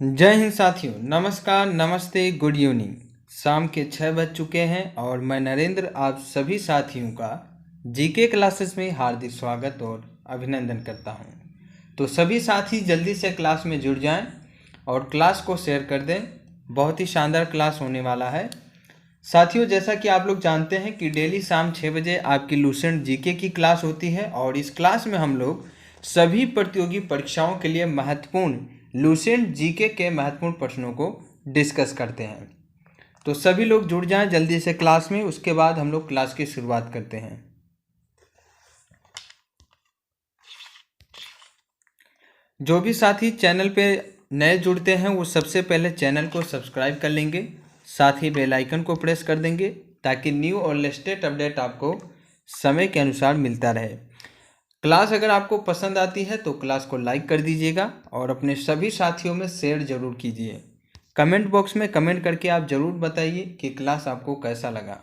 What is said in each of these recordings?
जय हिंद साथियों, नमस्कार, नमस्ते, गुड इवनिंग। शाम के 6 बज चुके हैं और मैं नरेंद्र आप सभी साथियों का जीके क्लासेस में हार्दिक स्वागत और अभिनंदन करता हूं। तो सभी साथी जल्दी से क्लास में जुड़ जाएं और क्लास को शेयर कर दें। बहुत ही शानदार क्लास होने वाला है साथियों। जैसा कि आप लोग जानते हैं कि डेली शाम 6 बजे आपकी लूसेंट जीके की क्लास होती है और इस क्लास में हम लोग सभी प्रतियोगी परीक्षाओं के लिए महत्वपूर्ण लूसेंट जीके के महत्वपूर्ण प्रश्नों को डिस्कस करते हैं। तो सभी लोग जुड़ जाएं जल्दी से क्लास में, उसके बाद हम लोग क्लास की शुरुआत करते हैं। जो भी साथी चैनल पे नए जुड़ते हैं वो सबसे पहले चैनल को सब्सक्राइब कर लेंगे, साथ ही बेल आइकन को प्रेस कर देंगे ताकि न्यू और लेटेस्ट अपडेट आपको समय के अनुसार मिलता रहे। क्लास अगर आपको पसंद आती है तो क्लास को लाइक कर दीजिएगा और अपने सभी साथियों में शेयर जरूर कीजिए। कमेंट बॉक्स में कमेंट करके आप ज़रूर बताइए कि क्लास आपको कैसा लगा,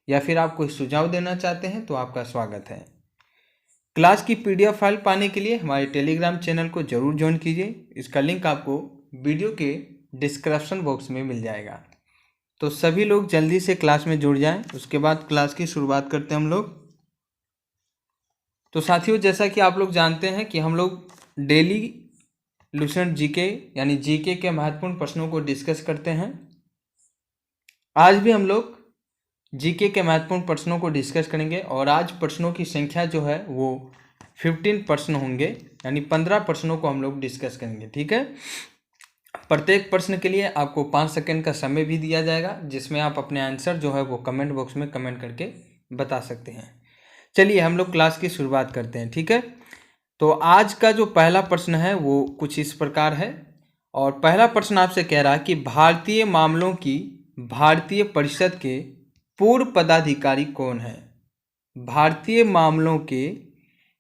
या फिर आप कोई सुझाव देना चाहते हैं तो आपका स्वागत है। क्लास की पीडीएफ फाइल पाने के लिए हमारे टेलीग्राम चैनल को जरूर ज्वाइन कीजिए। इसका लिंक आपको वीडियो के डिस्क्रिप्शन बॉक्स में मिल जाएगा। तो सभी लोग जल्दी से क्लास में जुड़ जाएं, उसके बाद क्लास की शुरुआत करते हैं हम लोग। तो साथियों, जैसा कि आप लोग जानते हैं कि हम लोग डेली लूसेंट जीके यानी जीके के महत्वपूर्ण प्रश्नों को डिस्कस करते हैं। आज भी हम लोग जीके के महत्वपूर्ण प्रश्नों को डिस्कस करेंगे और आज प्रश्नों की संख्या जो है वो 15 प्रश्न होंगे, यानी 15 प्रश्नों को हम लोग डिस्कस करेंगे। ठीक है, प्रत्येक प्रश्न के लिए आपको 5 सेकंड का समय भी दिया जाएगा, जिसमें आप अपने आंसर जो है वो कमेंट बॉक्स में कमेंट करके बता सकते हैं। चलिए हम लोग क्लास की शुरुआत करते हैं। ठीक है, तो आज का जो पहला प्रश्न है वो कुछ इस प्रकार है और पहला प्रश्न आपसे कह रहा है कि भारतीय मामलों की भारतीय परिषद के पूर्व पदाधिकारी कौन है। भारतीय मामलों के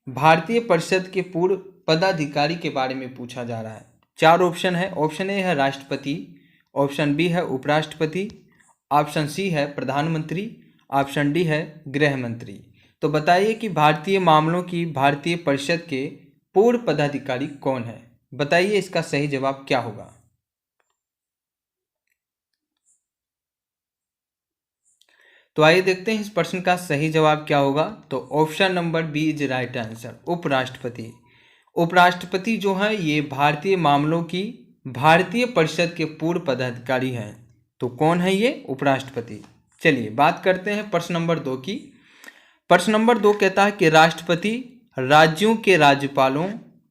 भारतीय परिषद के पूर्व पदाधिकारी के बारे में पूछा जा रहा है। 4 ऑप्शन है। ऑप्शन ए है राष्ट्रपति, ऑप्शन बी है उपराष्ट्रपति, ऑप्शन सी है प्रधानमंत्री, ऑप्शन डी है गृह मंत्री। तो बताइए कि भारतीय मामलों की भारतीय परिषद के पूर्व पदाधिकारी कौन है। बताइए इसका सही जवाब क्या होगा। तो आइए देखते हैं इस प्रश्न का सही जवाब क्या होगा। तो option number B is right answer, उपराष्ट्रपति। उपराष्ट्रपति जो है ये भारतीय मामलों की भारतीय परिषद के पूर्व पदाधिकारी हैं। तो कौन है ये? उपराष्ट्रपति। चलिए बात करते हैं प्रश्न नंबर 2 की। प्रश्न नंबर 2 कहता है कि राष्ट्रपति राज्यों के राज्यपालों,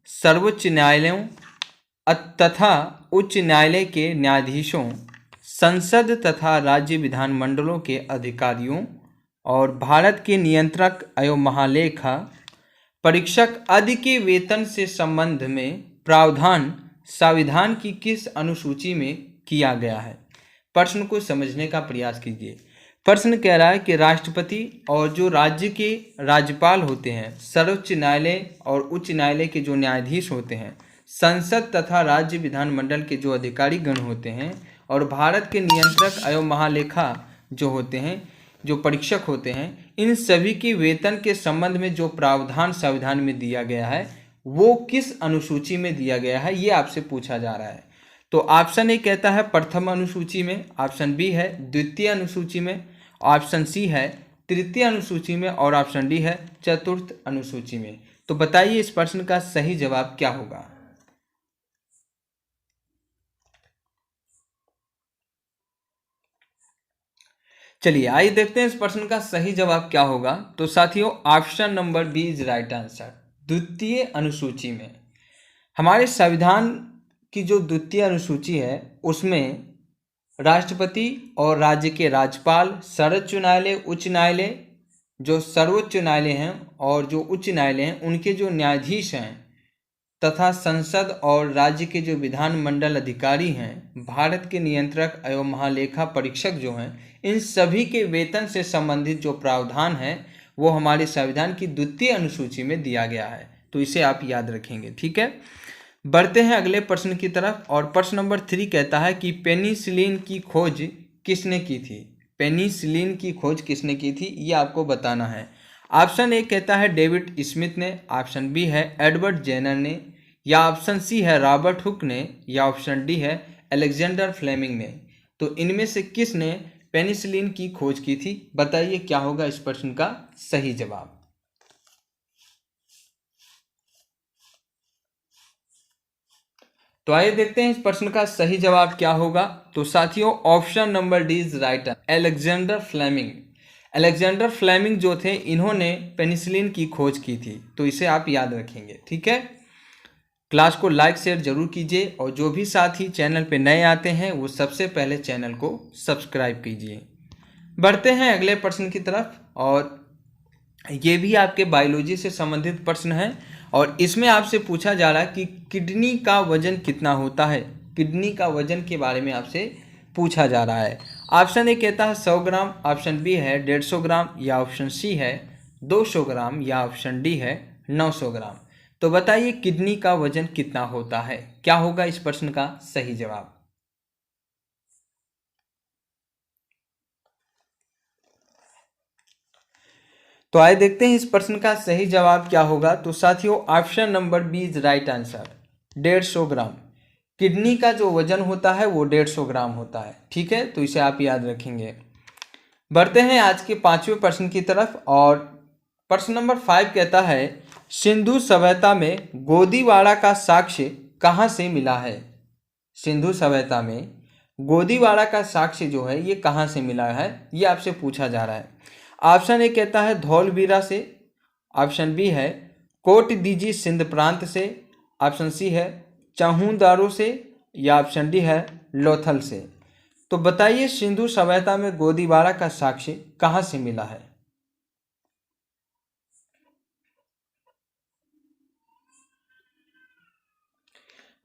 सर्वोच्च न्यायालयों तथा उच्च न्यायालय के न्यायाधीशों, संसद तथा राज्य विधानमंडलों के अधिकारियों और भारत के नियंत्रक एवं महालेखा परीक्षक आदि के वेतन से संबंध में प्रावधान संविधान की किस अनुसूची में किया गया है। प्रश्न को समझने का प्रयास कीजिए। प्रश्न कह रहा है कि राष्ट्रपति और जो राज्य के राज्यपाल होते हैं, सर्वोच्च न्यायालय और उच्च न्यायालय के जो न्यायाधीश होते हैं, संसद तथा राज्य विधानमंडल के जो अधिकारी गण होते हैं और भारत के नियंत्रक एवं महालेखा जो होते हैं, जो परीक्षक होते हैं, इन सभी के वेतन के संबंध में जो प्रावधान संविधान में दिया गया है वो किस अनुसूची में दिया गया है, ये आपसे पूछा जा रहा है। तो ऑप्शन ए कहता है प्रथम अनुसूची में, ऑप्शन बी है द्वितीय अनुसूची में, ऑप्शन सी है तृतीय अनुसूची में और ऑप्शन डी है चतुर्थ अनुसूची में। तो बताइए इस प्रश्न का सही जवाब क्या होगा। चलिए आइए देखते हैं इस प्रश्न का सही जवाब क्या होगा। तो साथियों, option number B is right answer, द्वितीय अनुसूची में। हमारे संविधान की जो द्वितीय अनुसूची है उसमें राष्ट्रपति और राज्य के राज्यपाल, सर्वोच्च न्यायालय, उच्च न्यायालय, जो सर्वोच्च न्यायालय हैं और जो उच्च न्यायालय हैं उनके जो न्यायाधीश हैं तथा संसद और राज्य के जो विधानमंडल अधिकारी हैं, भारत के नियंत्रक एवं महालेखा परीक्षक जो हैं, इन सभी के वेतन से संबंधित जो प्रावधान है वो हमारे संविधान की द्वितीय अनुसूची में दिया गया है। तो इसे आप याद रखेंगे। ठीक है, बढ़ते हैं अगले प्रश्न की तरफ और प्रश्न नंबर 3 कहता है कि पेनिसिलिन की खोज किसने की थी। पेनिसिलिन की खोज किसने की थी ये आपको बताना है। ऑप्शन ए कहता है डेविड स्मिथ ने, ऑप्शन बी है एडवर्ड जेनर ने, या ऑप्शन सी है रॉबर्ट हुक ने, या ऑप्शन डी है अलेक्जेंडर फ्लेमिंग ने। तो इनमें से किसने पेनिसिलिन की खोज की थी? बताइए क्या होगा इस प्रश्न का सही जवाब। तो आइए देखते हैं इस प्रश्न का सही जवाब क्या होगा। तो साथियों option number D is right, Alexander Fleming. Alexander Fleming जो थे इन्होंने पेनिसिलिन की खोज की थी, तो इसे आप याद रखेंगे। ठीक है, क्लास को लाइक शेयर जरूर कीजिए और जो भी साथी चैनल पे नए आते हैं वो सबसे पहले चैनल को सब्सक्राइब कीजिए। बढ़ते हैं अगले प्रश्न की तरफ, और ये भी आपके बायोलॉजी से संबंधित प्रश्न है और इसमें आपसे पूछा जा रहा है कि किडनी का वजन कितना होता है। किडनी का वजन के बारे में आपसे पूछा जा रहा है। ऑप्शन ए कहता है 100 ग्राम, ऑप्शन बी है 150 ग्राम, या ऑप्शन सी है 200 ग्राम, या ऑप्शन डी है 900 ग्राम। तो बताइए किडनी का वजन कितना होता है, क्या होगा इस प्रश्न का सही जवाब। तो आइए देखते हैं इस प्रश्न का सही जवाब क्या होगा। तो साथियों option number B is right answer, 150 gram. Kidney का जो वजन होता है वो 150 ग्राम होता है। ठीक है, तो इसे आप याद रखेंगे। बढ़ते हैं आज के 5वें प्रश्न की तरफ, और प्रश्न नंबर 5 कहता है सिंधु सभ्यता में गोदीवाड़ा का साक्ष्य कहाँ से मिला है। सिंधु सभ्यता में गोदीवाड़ा का साक्ष्य जो है ये कहाँ से मिला है, ये आपसे पूछा जा रहा है। ऑप्शन ए कहता है धौलवीरा से, ऑप्शन बी है कोट दीजी सिंध प्रांत से, ऑप्शन सी है चाहूदारो से, या ऑप्शन डी है लोथल से। तो बताइए सिंधु सभ्यता में गोदीवाड़ा का साक्ष्य कहाँ से मिला है।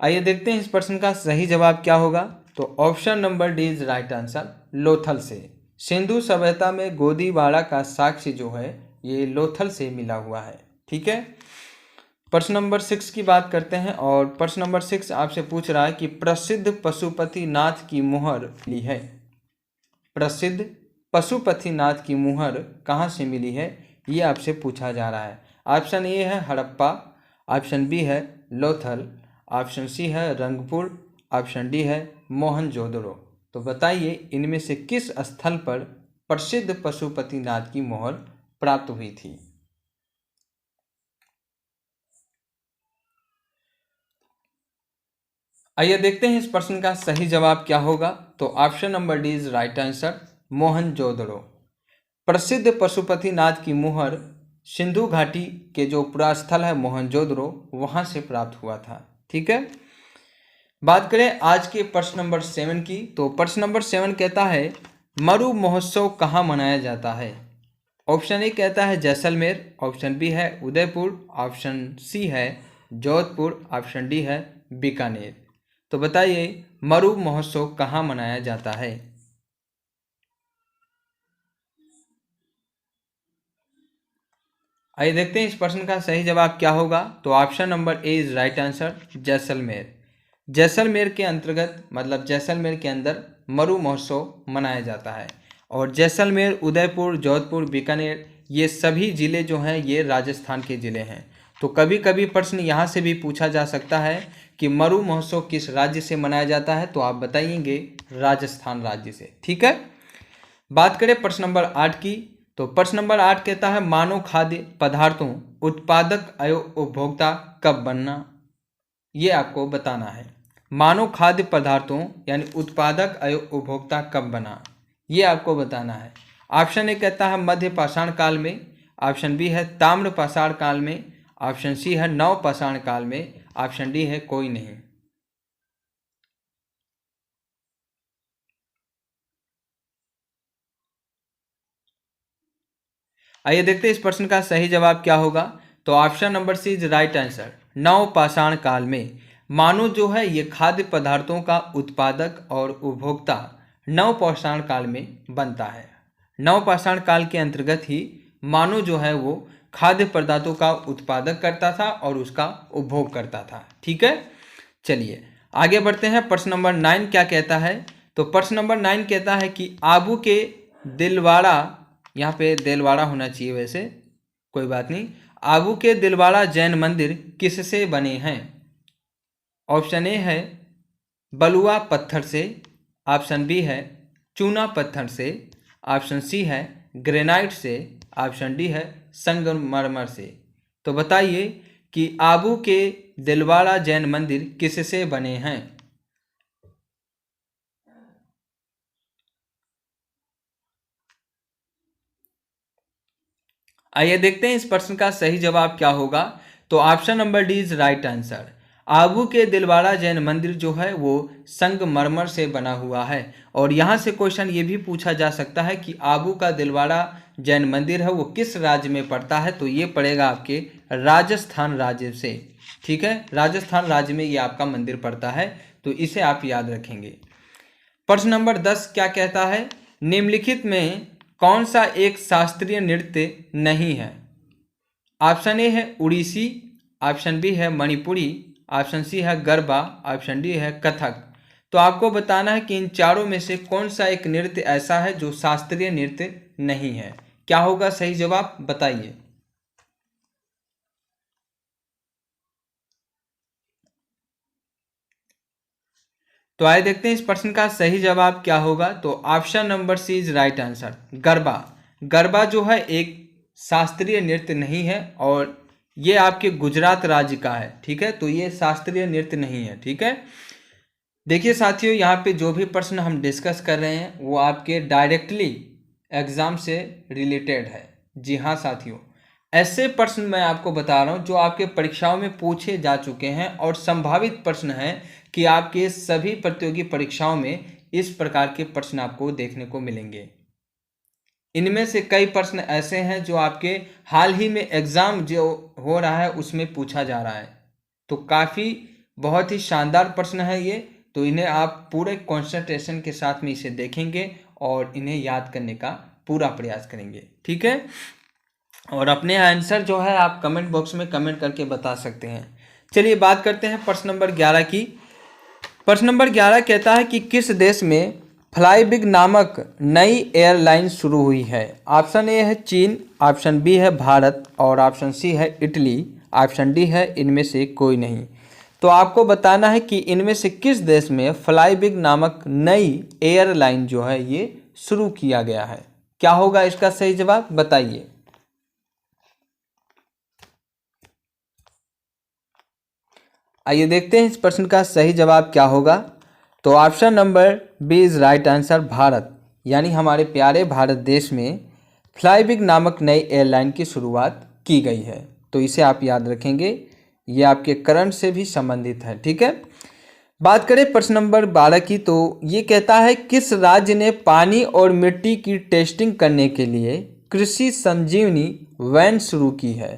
आइए देखते हैं इस प्रश्न का सही जवाब क्या होगा। तो option number D is right answer, Lothal से। सिंधु सभ्यता में गोदीवाड़ा का साक्ष्य जो है ये लोथल से मिला हुआ है। ठीक है, प्रश्न नंबर 6 की बात करते हैं, और प्रश्न नंबर 6 आपसे पूछ रहा है कि प्रसिद्ध पशुपतिनाथ की मुहर ली है। प्रसिद्ध पशुपतिनाथ की मुहर कहाँ से मिली है, ये आपसे पूछा जा रहा है। ऑप्शन ए है हड़प्पा, ऑप्शन बी है लोथल, ऑप्शन सी है रंगपुर, ऑप्शन डी है मोहनजोदड़ो। तो बताइए इनमें से किस स्थल पर प्रसिद्ध पशुपतिनाथ की मुहर प्राप्त हुई थी। आइए देखते हैं इस प्रश्न का सही जवाब क्या होगा। तो option number D is right answer, Mohenjodaro. प्रसिद्ध पशुपतिनाथ की मुहर सिंधु घाटी के जो पुरास्थल है मोहनजोदड़ो वहां से प्राप्त हुआ था। ठीक है, बात करें आज के प्रश्न नंबर 7 की। तो प्रश्न नंबर 7 कहता है मरु महोत्सव कहाँ मनाया जाता है। ऑप्शन ए कहता है जैसलमेर, ऑप्शन बी है उदयपुर, ऑप्शन सी है जोधपुर, ऑप्शन डी है बीकानेर। तो बताइए मरु महोत्सव कहाँ मनाया जाता है। आइए देखते हैं इस प्रश्न का सही जवाब क्या होगा। तो option number A is right answer, Jaisalmer. Jaisalmer के अंतर्गत मतलब जैसलमेर के अंदर मरु महोत्सव मनाया जाता है। और जैसलमेर, उदयपुर, जोधपुर, बीकानेर ये सभी ज़िले जो हैं ये राजस्थान के ज़िले हैं। तो कभी कभी प्रश्न यहाँ से भी पूछा जा सकता है कि मरु महोत्सव किस राज्य से मनाया जाता है, तो आप बताइएंगे राजस्थान राज्य से। ठीक है, बात करें प्रश्न नंबर 8 की। तो प्रश्न नंबर 8 कहता है मानव खाद्य पदार्थों उत्पादक एवं उपभोक्ता कब बनना, ये आपको बताना है। मानव खाद्य पदार्थों यानी उत्पादक एवं उपभोक्ता कब बना, ये आपको बताना है। ऑप्शन ए कहता है मध्य पाषाण काल में, ऑप्शन बी है ताम्र पाषाण काल में, ऑप्शन सी है नव पाषाण काल में, ऑप्शन डी है कोई नहीं। आइए देखते हैं इस प्रश्न का सही जवाब क्या होगा। तो option number C is right answer, नव पाषाण काल में मानव जो है ये खाद्य पदार्थों का उत्पादक और उपभोक्ता नव पाषाण काल में बनता है। नव पाषाण काल के अंतर्गत ही मानव जो है वो खाद्य पदार्थों का उत्पादक करता था और उसका उपभोग करता था। ठीक है, चलिए आगे बढ़ते हैं। प्रश्न नंबर 9 क्या कहता है। तो प्रश्न नंबर 9 कहता है कि आबू के दिलवाड़ा, यहाँ पे दिलवाड़ा होना चाहिए वैसे कोई बात नहीं, आबू के दिलवाड़ा जैन मंदिर किससे बने हैं। ऑप्शन ए है बलुआ पत्थर से, ऑप्शन बी है चूना पत्थर से, ऑप्शन सी है ग्रेनाइट से, ऑप्शन डी है संगमरमर से। तो बताइए कि आबू के दिलवाड़ा जैन मंदिर किससे बने हैं? आइए देखते हैं इस प्रश्न का सही जवाब क्या होगा। तो option number D is right answer. Abu के दिलवाड़ा जैन मंदिर जो है वो संगमरमर से बना हुआ है। और यहाँ से क्वेश्चन ये भी पूछा जा सकता है कि आबू का दिलवाड़ा जैन मंदिर है वो किस राज्य में पड़ता है? तो ये पड़ेगा आपके राजस्थान राज्य से। ठीक है, राजस्थान राज्य में ये आपका मंदिर पड़ता है, तो इसे आप याद रखेंगे। प्रश्न नंबर 10 क्या कहता है? निम्नलिखित में कौन सा एक शास्त्रीय नृत्य नहीं है? ऑप्शन ए है उड़ीसी, ऑप्शन बी है मणिपुरी, ऑप्शन सी है गरबा, ऑप्शन डी है कथक। तो आपको बताना है कि इन चारों में से कौन सा एक नृत्य ऐसा है जो शास्त्रीय नृत्य नहीं है। क्या होगा सही जवाब, बताइए। तो आइए देखते हैं इस प्रश्न का सही जवाब क्या होगा। तो option number C is right answer, Garba. Garba जो है एक शास्त्रीय नृत्य नहीं है और ये आपके गुजरात राज्य का है। ठीक है, तो ये शास्त्रीय नृत्य नहीं है। ठीक है, देखिए साथियों, यहाँ पे जो भी प्रश्न हम डिस्कस कर रहे हैं वो आपके डायरेक्टली एग्जाम से रिलेटेड है। जी हाँ साथियों, ऐसे प्रश्न मैं आपको बता रहा हूँ जो आपके परीक्षाओं में पूछे जा चुके हैं और संभावित प्रश्न हैं कि आपके सभी प्रतियोगी परीक्षाओं में इस प्रकार के प्रश्न आपको देखने को मिलेंगे। इनमें से कई प्रश्न ऐसे हैं जो आपके हाल ही में एग्जाम जो हो रहा है उसमें पूछा जा रहा है। तो काफ़ी बहुत ही शानदार प्रश्न है ये। तो इन्हें आप पूरे कंसंट्रेशन के साथ में इसे देखेंगे और इन्हें याद करने का पूरा प्रयास करेंगे। ठीक है, और अपने आंसर जो है आप कमेंट बॉक्स में कमेंट करके बता सकते हैं। चलिए बात करते हैं प्रश्न नंबर 11 की। प्रश्न नंबर 11 कहता है कि किस देश में फ्लाई बिग नामक नई एयरलाइन शुरू हुई है? ऑप्शन ए है चीन, ऑप्शन बी है भारत और ऑप्शन सी है इटली, ऑप्शन डी है इनमें से कोई नहीं। तो आपको बताना है कि इनमें से किस देश में फ्लाई बिग नामक नई एयरलाइन जो है ये शुरू किया गया है। क्या होगा इसका सही जवाब, बताइए। आइए देखते हैं इस प्रश्न का सही जवाब क्या होगा। तो option number B is right answer, Bharat. यानी हमारे प्यारे भारत देश में फ्लाई बिग नामक नई एयरलाइन की शुरुआत की गई है। तो इसे आप याद रखेंगे, ये आपके करंट से भी संबंधित है। ठीक है, बात करें प्रश्न नंबर 12 की। तो ये कहता है किस राज्य ने पानी और मिट्टी की टेस्टिंग करने के लिए कृषि संजीवनी वैन शुरू की है?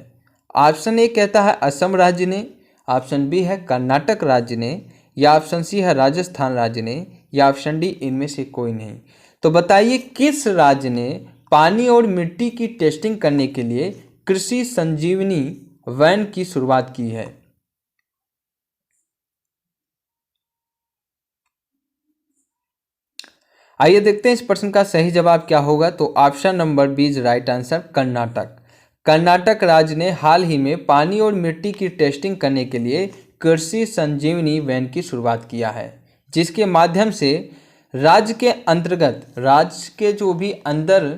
ऑप्शन ए कहता है असम राज्य ने, ऑप्शन बी है कर्नाटक राज्य ने, या ऑप्शन सी है राजस्थान राज्य ने, या ऑप्शन डी इनमें से कोई नहीं। तो बताइए किस राज्य ने पानी और मिट्टी की टेस्टिंग करने के लिए कृषि संजीवनी वैन की शुरुआत की है? आइए देखते हैं इस प्रश्न का सही जवाब क्या होगा। तो option number B is right answer, Karnataka. Karnataka राज्य ने हाल ही में पानी और मिट्टी की टेस्टिंग करने के लिए कृषि संजीवनी वैन की शुरुआत किया है, जिसके माध्यम से राज्य के अंतर्गत, राज्य के जो भी अंदर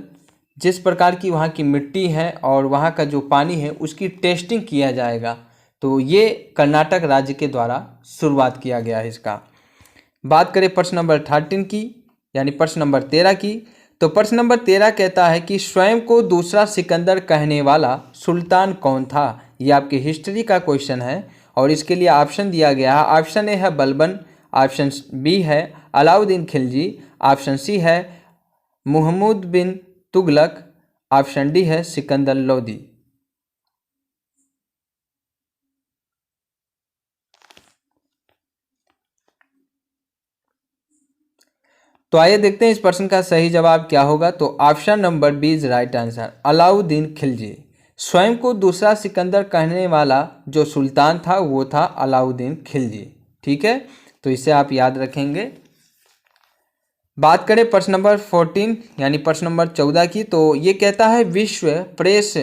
जिस प्रकार की वहाँ की मिट्टी है और वहाँ का जो पानी है उसकी टेस्टिंग किया जाएगा। तो ये कर्नाटक राज्य के द्वारा शुरुआत किया गया है इसका। बात करें प्रश्न नंबर 13 की, यानी प्रश्न नंबर 13 की। तो प्रश्न नंबर 13 कहता है कि स्वयं को दूसरा सिकंदर कहने वाला सुल्तान कौन था? ये आपकी हिस्ट्री का क्वेश्चन है और इसके लिए ऑप्शन दिया गया है। ऑप्शन ए है बलबन, ऑप्शन बी है अलाउद्दीन खिलजी, ऑप्शन सी है मुहम्मद बिन तुगलक, ऑप्शन डी है सिकंदर लोदी। तो आइए देखते हैं इस प्रश्न का सही जवाब क्या होगा। तो option number B is right answer, Alauddin Khilji. स्वयं को दूसरा सिकंदर कहने वाला जो सुल्तान था वो था अलाउद्दीन खिलजी। ठीक है, तो इसे आप याद रखेंगे। बात करें प्रश्न नंबर 14 यानी प्रश्न नंबर 14 की। तो ये कहता है विश्व प्रेस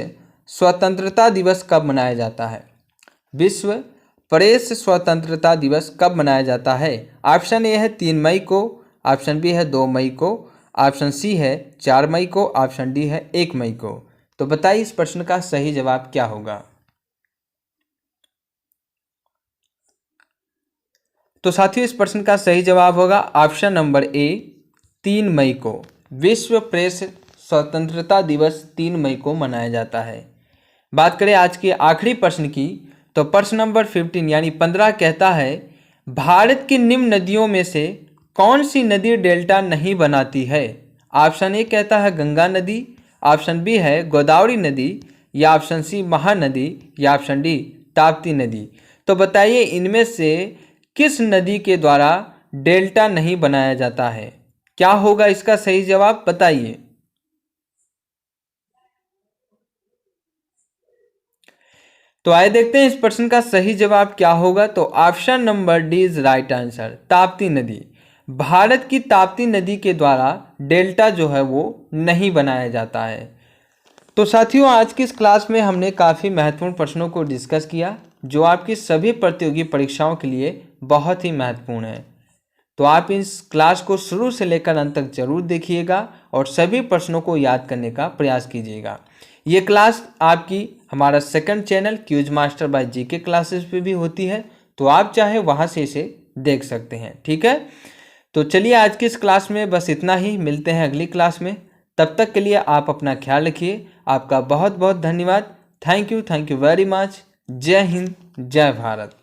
स्वतंत्रता दिवस कब मनाया जाता है? विश्व प्रेस स्वतंत्रता दिवस कब मनाया जाता है? ऑप्शन ए है 3 मई को, ऑप्शन बी है 2 मई को, ऑप्शन सी है 4 मई को, ऑप्शन डी है 1 मई को। तो बताइए इस प्रश्न का सही जवाब क्या होगा? तो साथियों इस प्रश्न का सही जवाब होगा ऑप्शन नंबर ए 3 मई को। विश्व प्रेस स्वतंत्रता दिवस 3 मई को मनाया जाता है। बात करें आज के आखिरी प्रश्न की, तो प्रश्न नंबर 15 यानी 15 कहता है भारत की निम्न नदियों में से कौन सी नदी डेल्टा नहीं बनाती है? ऑप्शन ए कहता है गंगा नदी, ऑप्शन बी है गोदावरी नदी, या ऑप्शन सी महानदी, या ऑप्शन डी ताप्ती नदी। तो बताइए इनमें से किस नदी के द्वारा डेल्टा नहीं बनाया जाता है? क्या होगा इसका सही जवाब बताइए। तो आइए देखते हैं इस प्रश्न का सही जवाब क्या होगा। तो option number D is right answer, Tapti नदी। भारत की ताप्ती नदी के द्वारा डेल्टा जो है वो नहीं बनाया जाता है। तो साथियों आज की इस क्लास में हमने काफ़ी महत्वपूर्ण प्रश्नों को डिस्कस किया जो आपकी सभी प्रतियोगी परीक्षाओं के लिए बहुत ही महत्वपूर्ण है। तो आप इस क्लास को शुरू से लेकर अंत तक जरूर देखिएगा और सभी प्रश्नों को याद करने का प्रयास कीजिएगा। ये क्लास आपकी हमारा second channel quiz master by GK classes पे भी होती है, तो आप चाहे वहाँ से इसे देख सकते हैं। ठीक है, तो चलिए आज की इस क्लास में बस इतना ही, मिलते हैं अगली क्लास में। तब तक के लिए आप अपना ख्याल रखिए। आपका बहुत बहुत धन्यवाद। Thank you very much. जय हिंद, जय भारत।